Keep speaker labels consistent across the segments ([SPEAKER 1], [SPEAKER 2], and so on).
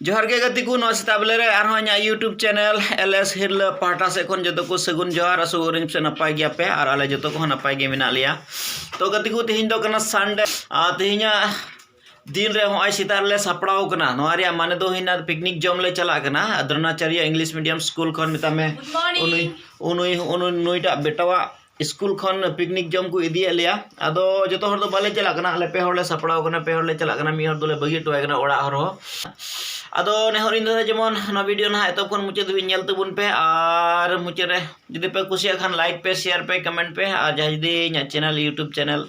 [SPEAKER 1] जोहार के गति को नोस्ता बेले रे are होnya YouTube channel LS Hirla पाटा से कोन जतो को सगुन जोहार असो ओरिन से नपाय गया पे आर आले जतो को नपाय गे मेना लिया तो गति को तिहिन दो कना संडे तिहिना दिन रे होय सितार ले सापड़ाव कना नोरिया माने दो हिना पिकनिक जम ले चला कना द्रोणाचार्य इंग्लिश मीडियम स्कूल खन मिता में उनुई नोइटा बेटावा स्कूल खन पिकनिक जम को इदी लिया आदो जतो हर दो बाले चला कना आले पे हर ले सापड़ाव कना पे हर ले चला कना मी हर दोले बगी टोय कना ओड़ा हर हो आदो नेहर इन जेमन ना वीडियो ना तो फोन मुचे दुबी नेल तबुन पे आर मुचे रे जदि पे कुसिया खान लाइक पे शेयर पे कमेंट पे आर जहां जदि nya channel YouTube channel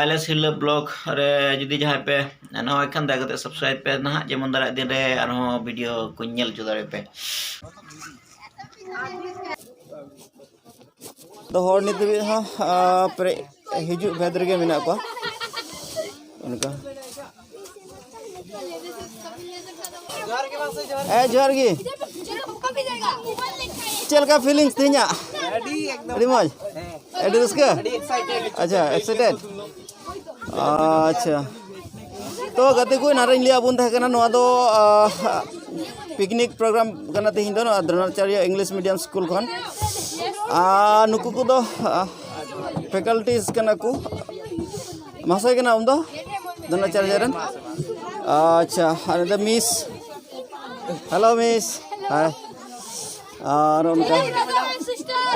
[SPEAKER 1] LS Hirla blog रे जदि जहां पे ना खान दा कते सब्सक्राइब पे ना जेमन दारा दिन रे आर हो वीडियो को नेल जुदारे पे तो हर नित भी हां प्रे हिजु भेदर के मेना को उनका जोहार गी चल का फीलिंग्स तिहिना अड़ी मौज अड़ी रस्का अच्छा एक्साइटेड अच्छा तो गते को नारंग लिया बुन था कना नोआ दो पिकनिक प्रोग्राम कना तिहिन दो द्रोणाचार्य इंग्लिश मीडियम स्कूल खन नुकु को दो फैकल्टीज कना को मासे कना उन दो द्रोणाचार्य रन अच्छा अरे मिस हेलो मिस हाय और उनका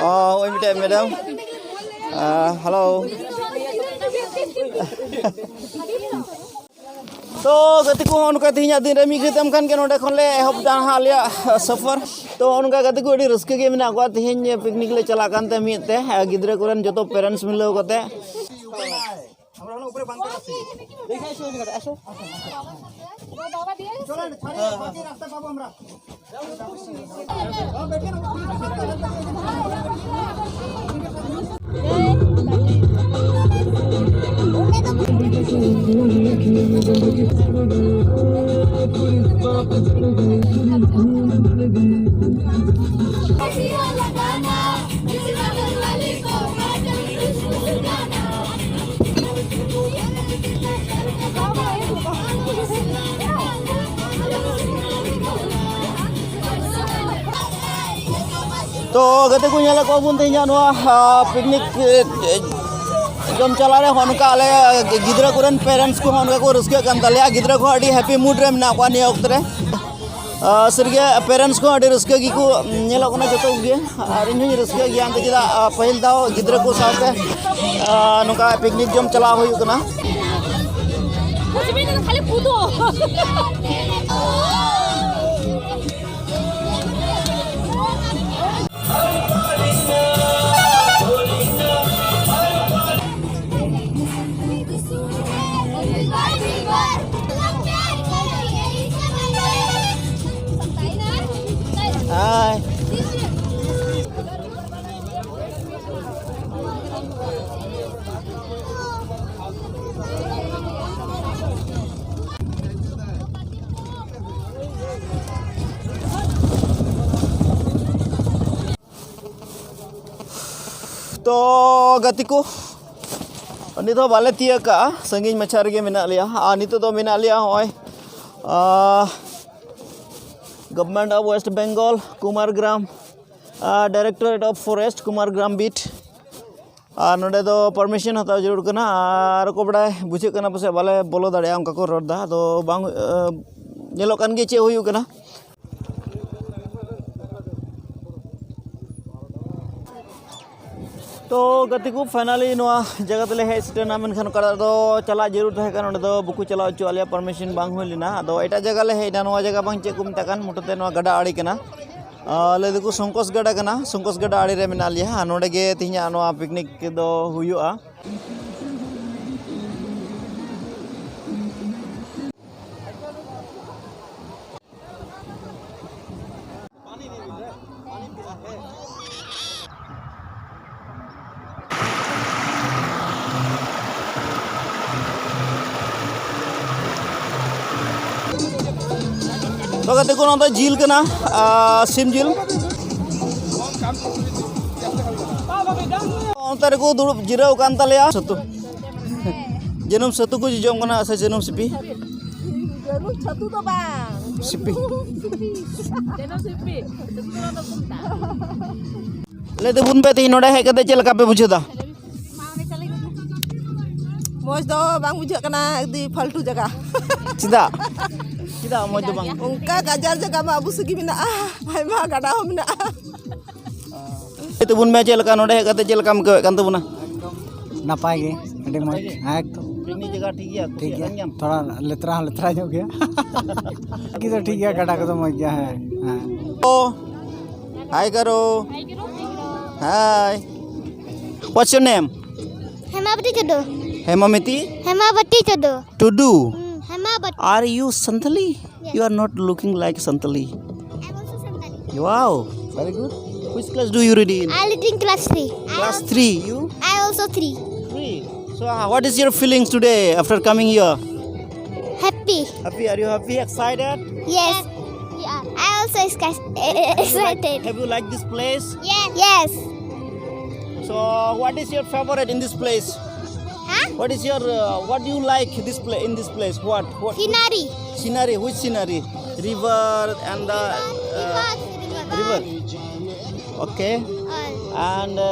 [SPEAKER 1] ओह मिटे मैडम हेलो तो गति को उनका तिहिना दिन रे मिगतम खान के नोडे खन ले एहब दा हालिया सफर तो उनका गति को अडी रस्के के मेना को तिहिन पिकनिक ले चला कानते मिते गिद्रा कोरन जतो पेरेंट्स मिलो कते हमरा ऊपर बांध के देखा शो कर आसो बाबा दिए चलो बाकी रास्ता बाबू हमरा बैठे तो गते को नेला को बुन तेना पिकनिक जम चला रे होनका आले गिद्रा कोरन पेरेंट्स को होनका को रस्के कान तलिया गिद्रा को अडी हैप्पी मूड रे ना को ने वक्त रे सरगे पेरेंट्स को अडी रस्के की को नेला कोना जतो गे आर इन रस्के गे अंत जदा पहिल दाव गिद्रा को साथे नोका पिकनिक जम चला होय कना कुछ भी खाली कूदो हाय तो गति को नित बाले तिया का संगिन मछा रे मेना लिया नित तो मेना लिया होय government of West Bengal Kumargram directorate of forest Kumargram beat नोडे दो परमिशन हताव जरूर कना आर को बड़ा बुझे कना पसे बाले बोलो दाड़िया उनका को रोड दा तो बांग नेलो कान गे चे हुयु कना तो गति को फाइनली नोआ जगह तले हे स्टेना मेनखान कड़ा दो चला जरूर था कन दो बुकु चला चो आलिया परमिशन बांग होय लिना दो एटा जगह ले हेना नोआ जगह बांग चे को मिताकान मुटते नोआ गडा आड़ी कना ले देखो संकोश गडा कना संकोश गडा आड़ी रे मेना लिया नोडे गे तिहिया नोआ पिकनिक दो हुयुआ तो देखो ना झील के ना सिम झील अंतर को दुड़ब जिराव कान तलेया सतु जनम सतु को जम कना से जनम CP
[SPEAKER 2] Jangan satu tu bang.
[SPEAKER 1] Sipi.
[SPEAKER 2] Jangan sipi.
[SPEAKER 1] Le te bun pe te noda he kate chel ka pe buju da.
[SPEAKER 2] Moj do bang bujuk kena di faltu jaga.
[SPEAKER 1] Cida moj do bang.
[SPEAKER 2] Ungka gajar jaga ma abu sugi mina ai ma gada ho mina.
[SPEAKER 1] Le te bun me chel ka noda he kate chel kam ke kan tu buna.
[SPEAKER 3] नापाई गए अरे मैं तो
[SPEAKER 1] picnic जगह ठीक है
[SPEAKER 3] थोड़ा लेतरा हो गया कि तो ठीक है गड़ा का तो मर गया है
[SPEAKER 1] ओ हाय करो hi what's your name
[SPEAKER 4] Hemabati Chado.
[SPEAKER 1] Hemamiti Tudu
[SPEAKER 4] Hemabati.
[SPEAKER 1] are you Santali? You are not looking like Santali.
[SPEAKER 4] I'm also Santali.
[SPEAKER 1] Wow, very good. Which class do you read in?
[SPEAKER 4] I live in class 3.
[SPEAKER 1] Class 3. You?
[SPEAKER 4] I also 3.
[SPEAKER 1] 3. So what is your feelings today after coming here?
[SPEAKER 4] Happy.
[SPEAKER 1] Happy? Are you happy? Excited?
[SPEAKER 4] Yes. We are. I also excited.
[SPEAKER 1] Have you liked this place?
[SPEAKER 4] Yes.
[SPEAKER 1] So what is your favorite in this place?
[SPEAKER 4] Huh?
[SPEAKER 1] What is your what do you like this in this place? What
[SPEAKER 4] Scenery.
[SPEAKER 1] Scenery? Which scenery? River and the river. Okay. And
[SPEAKER 4] I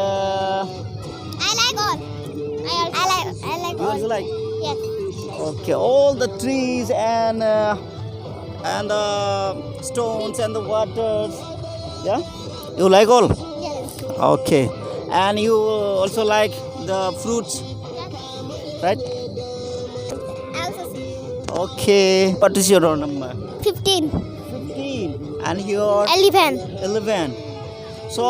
[SPEAKER 4] like all. I like
[SPEAKER 1] you
[SPEAKER 4] all.
[SPEAKER 1] also like?
[SPEAKER 4] Yes.
[SPEAKER 1] Okay. All the trees and the stones and the waters. Yeah. You like all?
[SPEAKER 4] Yes.
[SPEAKER 1] Okay. And you also like the fruits, right?
[SPEAKER 4] I also see.
[SPEAKER 1] Okay. What is your roll number?
[SPEAKER 4] 15.
[SPEAKER 1] 15. And your
[SPEAKER 4] 11.
[SPEAKER 1] 11. So,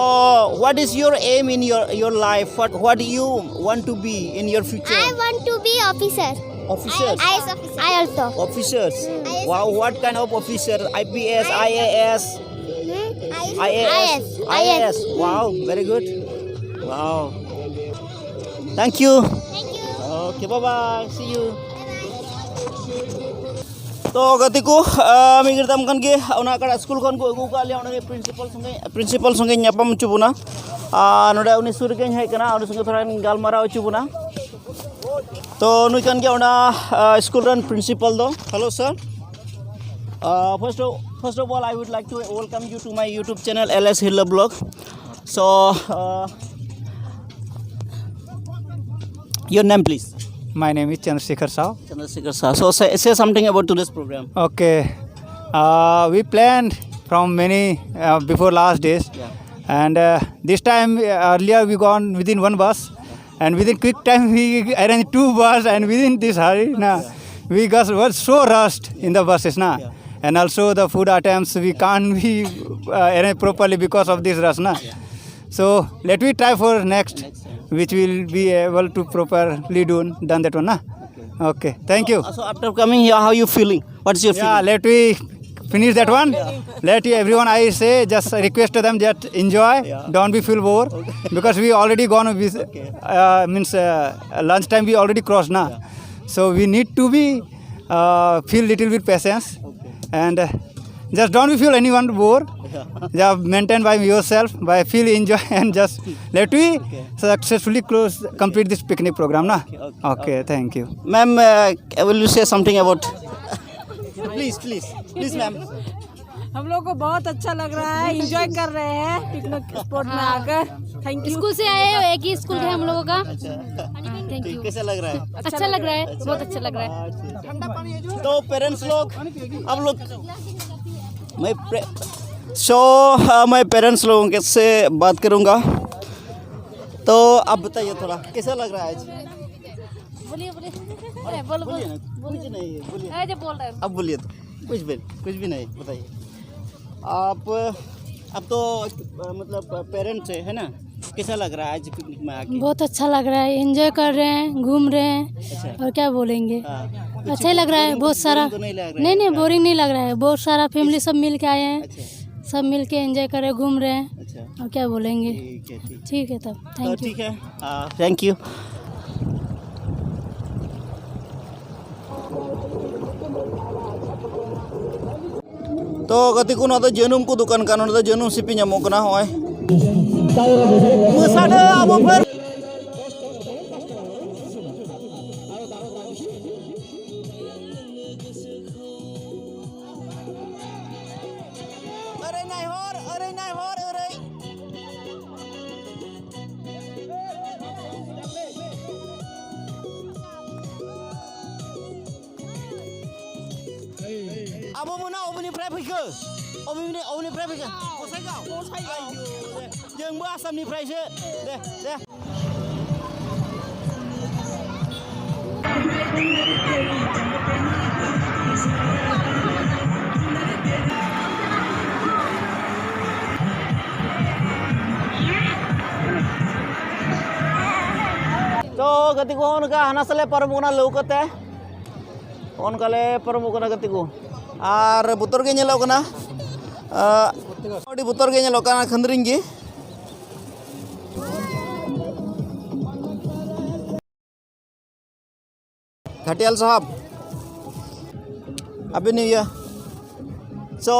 [SPEAKER 1] what is your aim in your life? What do you want to be in your future?
[SPEAKER 4] I want to be officer.
[SPEAKER 1] Officers.
[SPEAKER 4] I also.
[SPEAKER 1] Officers.
[SPEAKER 4] IS
[SPEAKER 1] Wow. What kind of officer? IPS, IAS, IAS.
[SPEAKER 4] IAS.
[SPEAKER 1] Wow. Very good. Wow. Thank you.
[SPEAKER 4] Thank you.
[SPEAKER 1] Okay. Bye bye. See you. तो गति को मिगिर तम कन के उना कड़ा school कन को अगु का ले उना प्रिंसिपल संगे न्यापम चुबुना नोडा उनी सुर के है कना उनी संगे थोड़ा गालमाराव चुबुना तो नुई कन के उना स्कूल रन प्रिंसिपल दो hello sir first of all I would like to welcome you to my YouTube channel LS Hirla blog. So your name please.
[SPEAKER 3] My name is Chandrasekhar Saw.
[SPEAKER 1] Chandrasekhar Saw. So say something about today's program.
[SPEAKER 3] Okay, we planned from many before last days, and this time earlier we gone within one bus, and within quick time we arranged 2 buses, and within this hurry we were so rushed in the buses and also the food items we can't be arranged properly because of this rush So let me try for next which will be able to properly done that one Okay, thank you.
[SPEAKER 1] So after coming here, how you feeling? What's your feeling?
[SPEAKER 3] Let me finish that one. Let everyone, I say, just request to them that enjoy, don't be feel bored, because we already gone with lunchtime we already crossed so we need to be feel little bit patience and just don't be feel anyone bored. Just maintain by yourself, by feel enjoy and just let me successfully complete this picnic program Okay, thank you.
[SPEAKER 1] Ma'am, will you say something about? Please, ma'am.
[SPEAKER 2] हम लोग को बहुत अच्छा लग रहा है, enjoy कर रहे हैं पिकनिक स्पॉट में आकर। Thank you.
[SPEAKER 5] स्कूल से आए हो, एक ही स्कूल है हम लोगों का। Thank you.
[SPEAKER 1] कैसा लग रहा है?
[SPEAKER 5] अच्छा लग रहा है, बहुत अच्छा लग रहा है।
[SPEAKER 1] तो पेरेंट्स लोग, अब लोग मैं पेरेंट्स लोगों के से बात करूंगा। तो आप बताइए थोड़ा कैसा लग रहा है आज?
[SPEAKER 5] बोलिए
[SPEAKER 1] बोलिए ना, कुछ नहीं बोलिए।
[SPEAKER 5] बोल रहे हैं।
[SPEAKER 1] अब बोलिए तो कुछ भी नहीं बताइए। आप तो मतलब पेरेंट्स है ना, कैसा लग रहा है आज पिकनिक में आके?
[SPEAKER 5] बहुत अच्छा लग रहा है, एंजॉय कर रहे हैं, घूम रहे हैं। और क्या बोलेंगे, अच्छा ही लग रहा है। बहुत सारा नहीं बोरिंग नहीं लग रहा है। बहुत सारा फैमिली सब मिल के आए हैं, सब मिल के एंजॉय कर रहे हैं, घूम रहे हैं। और क्या बोलेंगे। ठीक है तब, थैंक यू।
[SPEAKER 1] ठीक है, थैंक यू। तो गति को ना जनूम को दुकान का ना जनूम सिपी नामों का ना होए मुसादे अब फिर nai hor, örai nai hor, örai. Abo muna obni prai phike. Obni prai phike. Kosai kau. Ayo. Jeung bu asam ni prai se. Deh. So gati ko on ka hanasale parmugna leukote on kale parmugna gati ko ar butor ge nyelok kana odi butor ge nyelok kana khandring gi Khatial sahab Happy New Year. So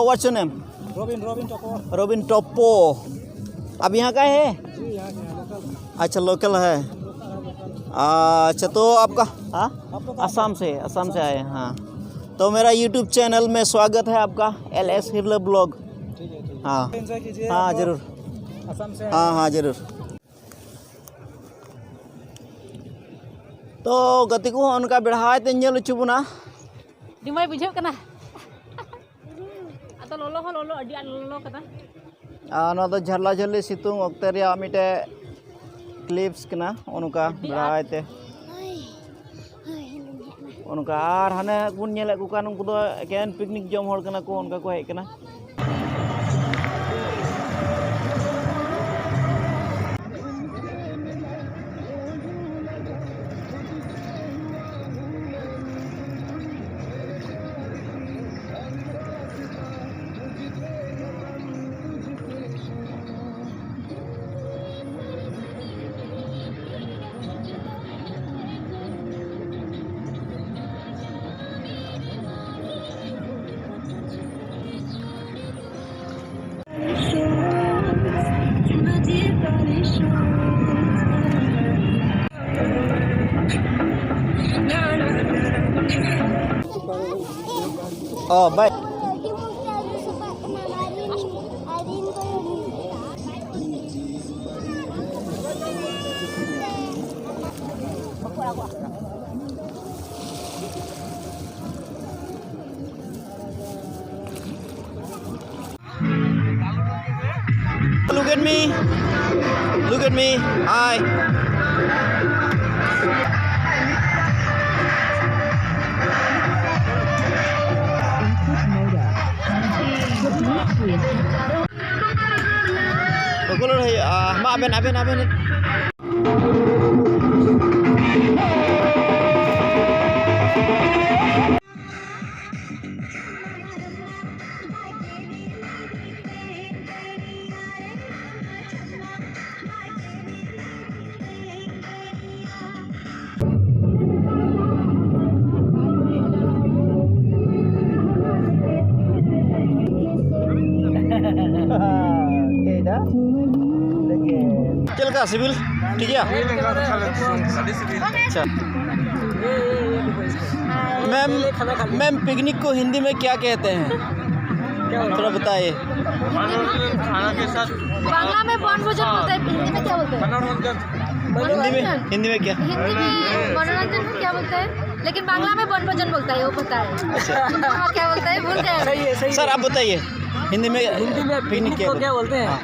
[SPEAKER 1] what's your name? Robin Topo. आप यहाँ का है? अच्छा local है। अच्छा तो आपका असम से आए हैं। हाँ तो मेरा YouTube चैनल में स्वागत है आपका LS हिरला ब्लॉग। हाँ जरूर। हाँ जरूर। तो गति को उनका बढ़ाए तेंजल चुबना
[SPEAKER 2] दिमाग बुझे कना आता लोलो अडी लोलो कना
[SPEAKER 1] ना तो झरला झरली सितुंग अक्ते रे मिटे क्लिप्स कना उनका बढ़ाए ते उनका आर हाने कुन नेले को कान उनको तो एकेन पिकनिक जम होड़ कना को उनका को हेक कना Oh baik. Look at me. Hi. Pagkulor hay aben. चल का सिविल ठीक है अच्छा मैम पिकनिक को हिंदी में क्या कहते हैं थोड़ा बताइए
[SPEAKER 2] बांग्ला में वनभोजन बोलते हैं हिंदी में क्या बोलते हैं
[SPEAKER 1] हिंदी में क्या
[SPEAKER 2] हिंदी में मनोरंजन को क्या बोलते हैं लेकिन बांग्ला में वनभोजन बोलता है वो पता है क्या बोलता है भूल गए
[SPEAKER 1] सर आप बताइए हिंदी में पिकनिक क्या बोलते हैं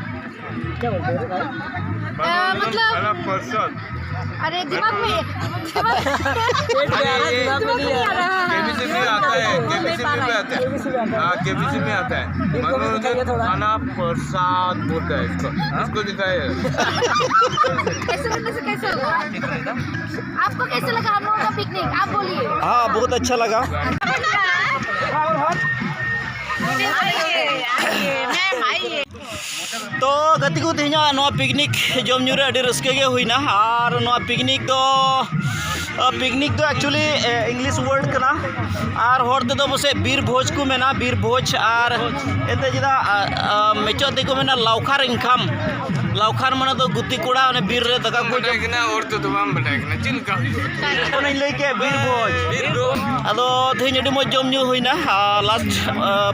[SPEAKER 2] मतलब अरे दिमाग में
[SPEAKER 6] केबीसी में आता है खाना प्रसाद बोलता है इसको दिखाए
[SPEAKER 2] कैसे होगा आपको कैसे लगा हम लोगों का पिकनिक आप बोलिए
[SPEAKER 1] हाँ बहुत अच्छा लगा तो गति को तेना नवा पिकनिक जम ᱧᱩ रे अडी रस्के गे हुईना और नवा पिकनिक तो एक्चुअली इंग्लिश वर्ड कना और हर ते दो बसे बीर भोज को मेना बीर भोज और एते जिदा मेचो ते को मेना लाउखार माने तो गुत्ती कोड़ा ओने बीर रे दका को
[SPEAKER 6] बड़ा कना और तो बाम बड़ा कना चिल का हुआ
[SPEAKER 1] ओने लई के बीर भोज आदो थेन अडी मज जम न्यू होइना लास्ट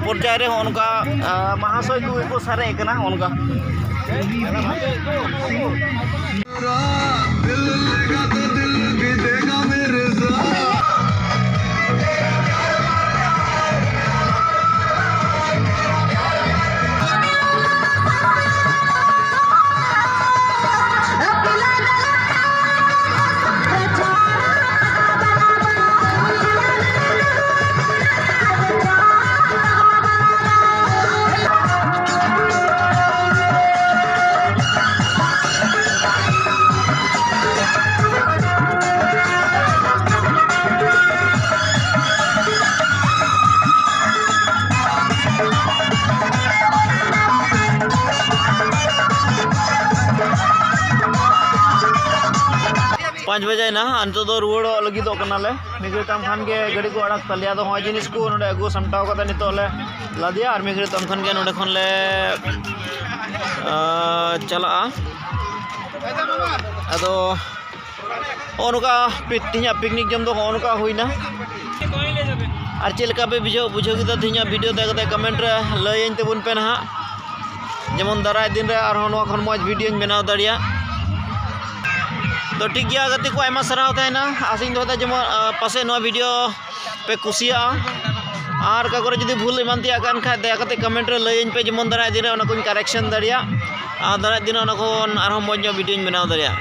[SPEAKER 1] पर्याय रे ओनका महाशय को सारे कना ओनका दिल लगा तो दिल भी देगा मेरे साथ 5 बजे ना अंत तो रुआड़ लगी तो कनाले मिगरे तम खान के गड़ी को अड़क तलिया तो हय जिनिस को नोडे अगु समटाव कता नितो ले लादिया और मिगरे तम खान के नोडे खन ले चला अदो ओनुका तिहिया पिकनिक जम दो ओनुका हुइना और चेलका पे बुझो की तिहिया वीडियो देखते कमेंट रे लयन तेबुन पे ना जेमन दाराय दिन रे और नोआ खन मज वीडियो बनाव दाड़िया तो ठीक गया गति को आयमा सराव तहना आसिंग दोता जेमन पासे नोआ वीडियो पे कुसिया और का करे जदी भूल इमान तिया कान खा दया कते कमेंट रे लयन पे जेमन दाराय दिन रे ओना को करेक्शन दाड़िया आ दाराय दिन ओना को आरो मज वीडियो बनाव दाड़िया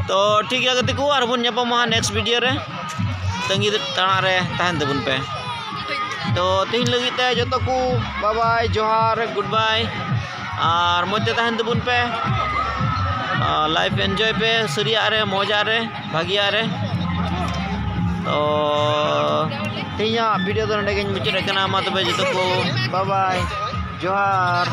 [SPEAKER 1] तो ठीक गया गति को और बन न्यापामा नेक्स्ट वीडियो रे तंगी ताना रे तहन तबुन पे तो तीन लगी ते जतो को बाय बाय जोहार गुड बाय और मध्य तहन तबुन पे लाइफ एंजॉय पे सरिया रे मजा रे भागिया रे तो तीया वीडियो तो नडे मुचाद कना मा तबे जतो को बाय बाय जोहार